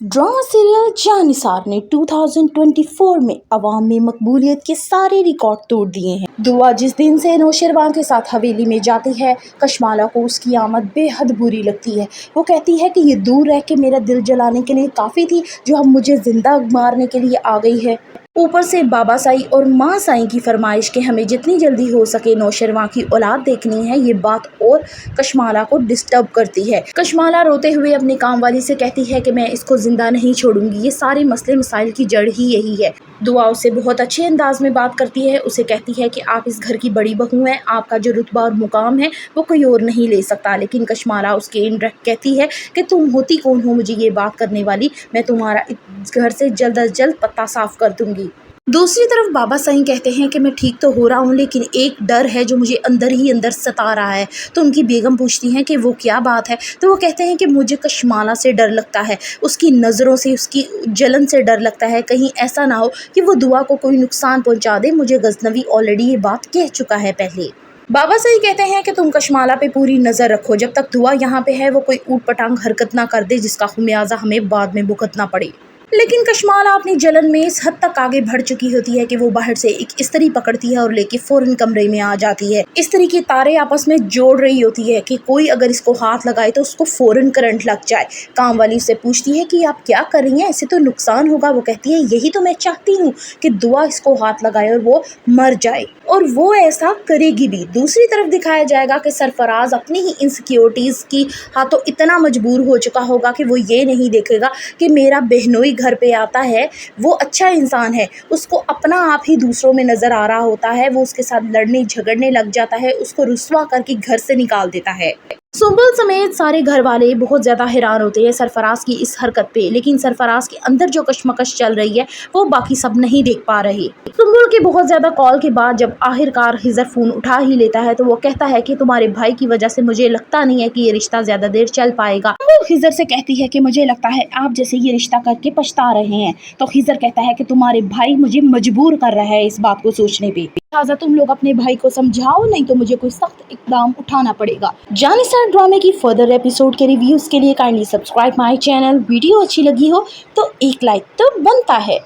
Drama serial Jannisar ने 2024 में अवाम में मकबूलियत के सारे रिकॉर्ड तोड़ दिए हैं। दुआ जिस दिन से नौशरवान के साथ हवेली में जाती है, कशमाला को उसकी आमद बेहद बुरी लगती है। वो कहती है कि ये दूर रह के मेरा दिल जलाने के लिए काफ़ी थी, जो अब मुझे जिंदा मारने के लिए आ गई है। ऊपर से बाबा साई और माँ साई की फरमाइश के हमें जितनी जल्दी हो सके नौशरवां की औलाद देखनी है, ये बात और कशमाला को डिस्टर्ब करती है। कशमाला रोते हुए अपनी काम वाली से कहती है कि मैं इसको जिंदा नहीं छोड़ूंगी, ये सारे मसले मसाइल की जड़ ही यही है। दुआ उससे बहुत अच्छे अंदाज में बात करती है, उसे कहती है कि आप इस घर की बड़ी बहू हैं, आपका जो रुतबा और मुकाम है वो कोई और नहीं ले सकता। लेकिन कशमाला उसके इनडायरेक्ट कहती है कि तुम होती कौन हो मुझे ये बात करने वाली, मैं तुम्हारा इस घर से जल्द अज जल्द पत्ता साफ कर दूंगी। दूसरी तरफ बाबा साईं कहते हैं कि मैं ठीक तो हो रहा हूँ, लेकिन एक डर है जो मुझे अंदर ही अंदर सता रहा है। तो उनकी बेगम पूछती हैं कि वो क्या बात है, तो वो कहते हैं कि मुझे कशमाला से डर लगता है, उसकी नज़रों से, उसकी जलन से डर लगता है, कहीं ऐसा ना हो कि वो दुआ को कोई नुकसान पहुँचा दे। मुझे गजनवी ऑलरेडी ये बात कह चुका है पहले। बाबा साईं कहते हैं कि तुम कशमाला पे पूरी नज़र रखो, जब तक दुआ यहाँ पे है वो कोई ऊट पटांग हरकत ना कर दे जिसका खुमियाजा हमें बाद में भुगतना पड़े। लेकिन कशमाला अपनी जलन में इस हद तक आगे बढ़ चुकी होती है कि वो बाहर से एक इस्त्री पकड़ती है और लेके फौरन कमरे में आ जाती है। इस्त्री की तारें आपस में जोड़ रही होती है कि कोई अगर इसको हाथ लगाए तो उसको फौरन करंट लग जाए। काम वाली उससे पूछती है कि आप क्या कर रही हैं, इससे तो नुकसान होगा। वो कहती है यही तो मैं चाहती हूँ कि दुआ इसको हाथ लगाए और वो मर जाए, और वो ऐसा करेगी भी। दूसरी तरफ दिखाया जाएगा कि सरफराज अपनी ही इनसिक्योरिटीज़ की हाथों इतना मजबूर हो चुका होगा कि वो ये नहीं देखेगा कि मेरा बहनोई घर पे आता है, वो अच्छा इंसान है, उसको अपना आप ही दूसरों में नज़र आ रहा होता है। वो उसके साथ लड़ने झगड़ने लग जाता है, उसको रुस्वा करके घर से निकाल देता है। सुंबुल समेत सारे घर वाले बहुत ज़्यादा हैरान होते हैं सरफराज की इस हरकत पे, लेकिन सरफराज के अंदर जो कशमकश चल रही है वो बाकी सब नहीं देख पा रहे। सुंबुल के बहुत ज़्यादा कॉल के बाद जब आखिरकार खिजर फ़ोन उठा ही लेता है तो वो कहता है कि तुम्हारे भाई की वजह से मुझे लगता नहीं है कि ये रिश्ता ज़्यादा देर चल पाएगा। सुंबुल खिजर से कहती है कि मुझे लगता है आप जैसे ये रिश्ता करके पछता रहे हैं। तो खिजर कहता है कि तुम्हारे भाई मुझे मजबूर कर रहा है इस बात को सोचने पे, लिहाजा तुम लोग अपने भाई को समझाओ, नहीं तो मुझे कोई सख्त इकदाम उठाना पड़ेगा। जानिसार ड्रामे की फर्दर एपिसोड के रिव्यूज के लिए kindly subscribe my channel. Video अच्छी लगी हो तो एक लाइक तो बनता है।